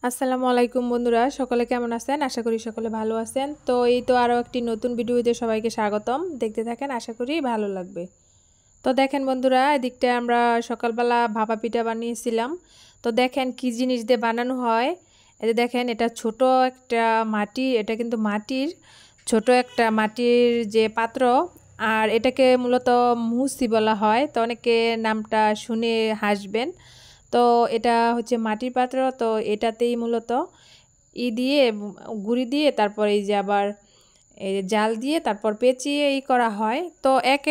আসসালামু আলাইকুম বন্ধুরা, সকলে কেমন আছেন? আশা করি সকলে ভালো আছেন। তো এই তো আরও একটি নতুন ভিডিওতে সবাইকে স্বাগতম। দেখতে থাকেন, আশা করি ভালো লাগবে। তো দেখেন বন্ধুরা, এদিকটা আমরা সকালবেলা ভাপা পিঠা বানিয়েছিলাম। তো দেখেন কি জিনিস দিয়ে বানানো হয়। এই যে দেখেন, এটা ছোট একটা মাটি, এটা কিন্তু মাটির ছোট একটা মাটির যে পাত্র, আর এটাকে মূলত মুসি বলা হয়। তো অনেকে নামটা শুনে হাসবেন। তো এটা হচ্ছে মাটির পাত্র। তো এটাতেই মূলত দিয়ে গুঁড়ি দিয়ে তারপর এই যে আবার এই জাল দিয়ে তারপর পেঁচিয়ে করা হয়। তো এক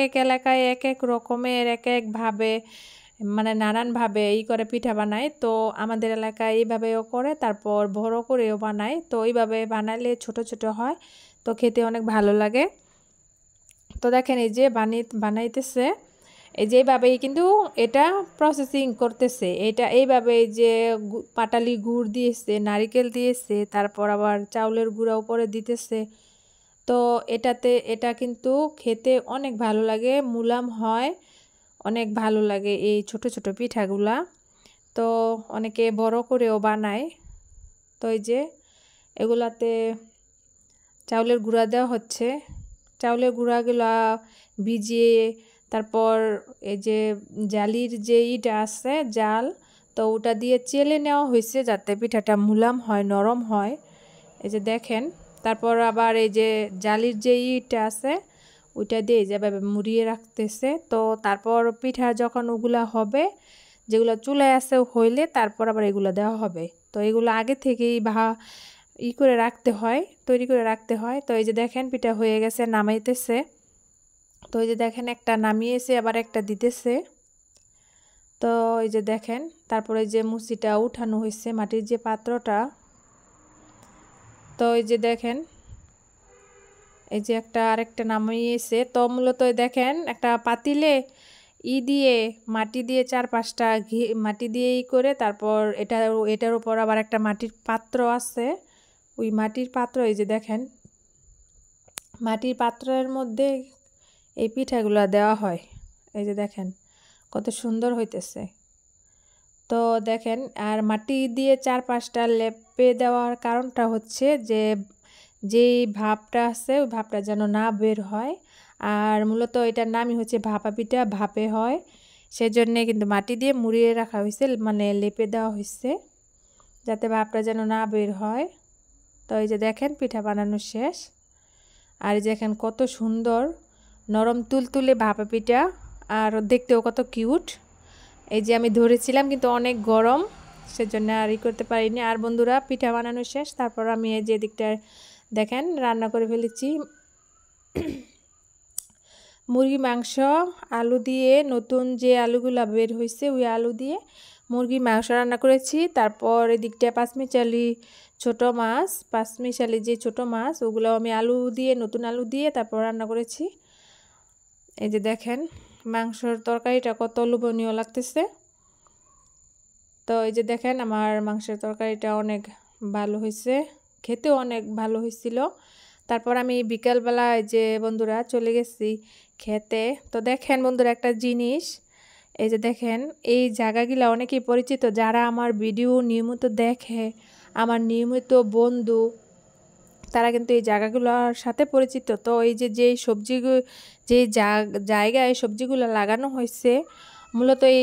এক এলাকায় এক এক রকমের এক একভাবে মানে নানানভাবে করে পিঠা বানায়। তো আমাদের এলাকায় এইভাবেও করে, তারপর বড় করেও বানায়। তো এইভাবে বানালে ছোট ছোট হয়, তো খেতে অনেক ভালো লাগে। তো দেখেন এই যে বানাইতেছে এই যে এইভাবেই কিন্তু এটা প্রসেসিং করতেছে। এটা এইভাবে যে পাটালি গুড় দিয়েছে, নারিকেল দিয়েছে, তারপর আবার চাউলের গুঁড়া উপরে দিতেছে। তো এটা কিন্তু খেতে অনেক ভালো লাগে, মুলাম হয়, অনেক ভালো লাগে এই ছোট ছোট পিঠাগুলা। তো অনেকে বড় করেও বানায়। তো এই যে এগুলাতে চাউলের গুঁড়া দেওয়া হচ্ছে। চাউলের গুঁড়াগুলা ভিজিয়ে তারপর এই যে জালির যে ইটা আছে জাল, তো ওটা দিয়ে চেলে নেওয়া হয়েছে যাতে পিঠাটা মুলাম হয়, নরম হয়। এই যে দেখেন, তারপর আবার এই যে জালির যে ইটা আছে ওইটা দিয়ে যেভাবে মুড়িয়ে রাখতেছে। তো তারপর পিঠা যখন ওগুলা হবে, যেগুলো চুলায় আছে হইলে তারপর আবার এগুলো দেওয়া হবে। তো এগুলো আগে থেকেই করে রাখতে হয়, তৈরি করে রাখতে হয়। তো এই যে দেখেন পিঠা হয়ে গেছে, নামাইতেছে। তো এই যে দেখেন একটা নামিয়েছে, আবার একটা দিতেছে। তো এই যে দেখেন, তারপরে যে মুচিটা উঠানো হয়েছে মাটির যে পাত্রটা। তো এই যে দেখেন, এই যে আরেকটা নামিয়েছে। তো মূলত দেখেন একটা পাতিলে দিয়ে মাটি দিয়ে 4-5টা মাটি দিয়ে করে তারপর এটার উপর আবার একটা মাটির পাত্র আছে। ওই মাটির পাত্র এই যে দেখেন, মাটির পাত্রের মধ্যে এই পিঠাগুলো দেওয়া হয়। এই যে দেখেন কত সুন্দর হইতেছে। তো দেখেন, আর মাটি দিয়ে 4-5টা লেপে দেওয়ার কারণটা হচ্ছে যে যেই ভাপটা আছে ওই ভাপটা যেন না বের হয়। আর মূলত এটার নামই হচ্ছে ভাপা পিঠা, ভাপে হয়। সেজন্যে কিন্তু মাটি দিয়ে মুড়িয়ে রাখা হয়েছে, মানে লেপে দেওয়া হয়েছে যাতে ভাপটা যেন না বের হয়। তো এই যে দেখেন পিঠা বানানো শেষ। আর এই যে দেখেন কত সুন্দর নরম তুলতুলে ভাপা পিঠা, আর দেখতেও কত কিউট। এই যে আমি ধরেছিলাম কিন্তু অনেক গরম, সেজন্য আর করতে পারিনি। আর বন্ধুরা, পিঠা বানানো শেষ, তারপর আমি এই যে দিকটা দেখেন রান্না করে ফেলেছি মুরগি মাংস। আলু দিয়ে, নতুন যে আলুগুলা বের হয়েছে ওই আলু দিয়ে মুরগি মাংস রান্না করেছি। তারপর এদিকটা পাঁচমিশালি ছোট মাছ, পাঁচমিশালি যে ছোট মাছ ওগুলো আমি আলু দিয়ে, নতুন আলু দিয়ে তারপর রান্না করেছি। এই যে দেখেন মাংসর তরকারিটা কত লোভনীয় লাগতেছে। তো এই যে দেখেন আমার মাংসের তরকারিটা অনেক ভালো হয়েছে, খেতেও অনেক ভালো হয়েছিল। তারপর আমি বিকালবেলা যে বন্ধুরা চলে গেছি খেতে। তো দেখেন বন্ধুরা একটা জিনিস, এই যে দেখেন এই জায়গাগুলো অনেকেই পরিচিত, যারা আমার ভিডিও নিয়মিত দেখে, আমার নিয়মিত বন্ধু, তারা কিন্তু এই জায়গাগুলোর সাথে পরিচিত। তো এই যে যেই সবজিগুলো, যে জায়গায় সবজিগুলো লাগানো হয়েছে, মূলত এই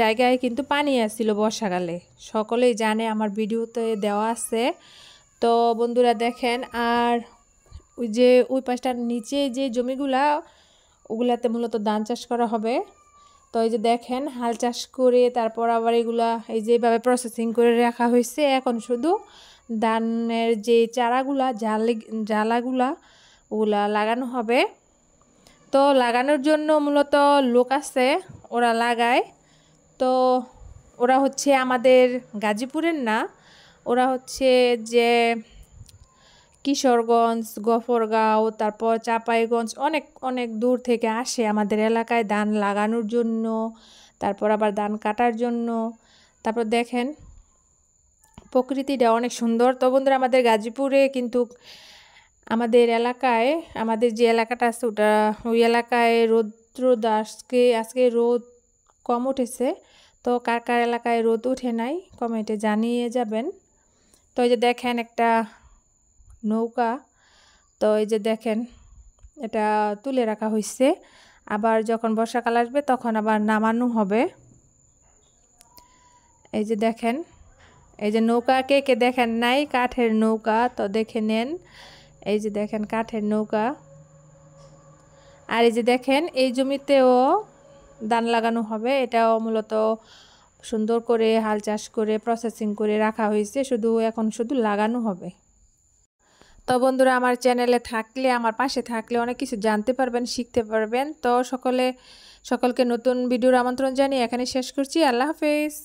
জায়গায় কিন্তু পানি আসছিল বর্ষাকালে, সকলেই জানে, আমার ভিডিওতে দেওয়া আছে। তো বন্ধুরা দেখেন, আর ওই যে ওই পাশটার নিচে যে জমিগুলা, ওগুলাতে মূলত ধান চাষ করা হবে। তো এই যে দেখেন হাল চাষ করে তারপর আবার এগুলা এই যেভাবে প্রসেসিং করে রাখা হয়েছে, এখন শুধু ধানের যে চারাগুলা জ্বালাগুলা ওগুলা লাগানো হবে। তো লাগানোর জন্য মূলত লোক আছে, ওরা লাগায়। তো ওরা হচ্ছে আমাদের গাজীপুরের না, ওরা হচ্ছে যে কিশোরগঞ্জ, গফরগাঁও, তারপর চাঁপাইগঞ্জ, অনেক অনেক দূর থেকে আসে আমাদের এলাকায় ধান লাগানোর জন্য, তারপর আবার ধান কাটার জন্য। তারপর দেখেন প্রকৃতিটা অনেক সুন্দর। তো বন্ধুরা, আমাদের গাজীপুরে কিন্তু আমাদের এলাকায়, আমাদের যে এলাকাটা আছে ওই এলাকায় রৌদ্র আজকে রোদ কম উঠেছে। তো কার কার এলাকায় রোদ উঠে নাই কমেন্টে জানিয়ে যাবেন। তো এই যে দেখেন একটা নৌকা, তো এই যে দেখেন এটা তুলে রাখা হয়েছে, আবার যখন বর্ষাকাল আসবে তখন আবার নামানো হবে। এই যে দেখেন, এই যে নৌকা কে কে দেখেন নাই, কাঠের নৌকা, তো দেখে নেন। এই যে দেখেন কাঠের নৌকা। আর এই যে দেখেন এই জমিতেও ধান লাগানো হবে, এটাও মূলত সুন্দর করে হাল চাষ করে প্রসেসিং করে রাখা হয়েছে, এখন শুধু লাগানো হবে। তো বন্ধুরা আমার চ্যানেলে থাকলে, আমার পাশে থাকলে অনেক কিছু জানতে পারবেন, শিখতে পারবেন। তো সকলকে নতুন ভিডিওর আমন্ত্রণ জানিয়ে এখানে শেষ করছি। আল্লাহ হাফেজ।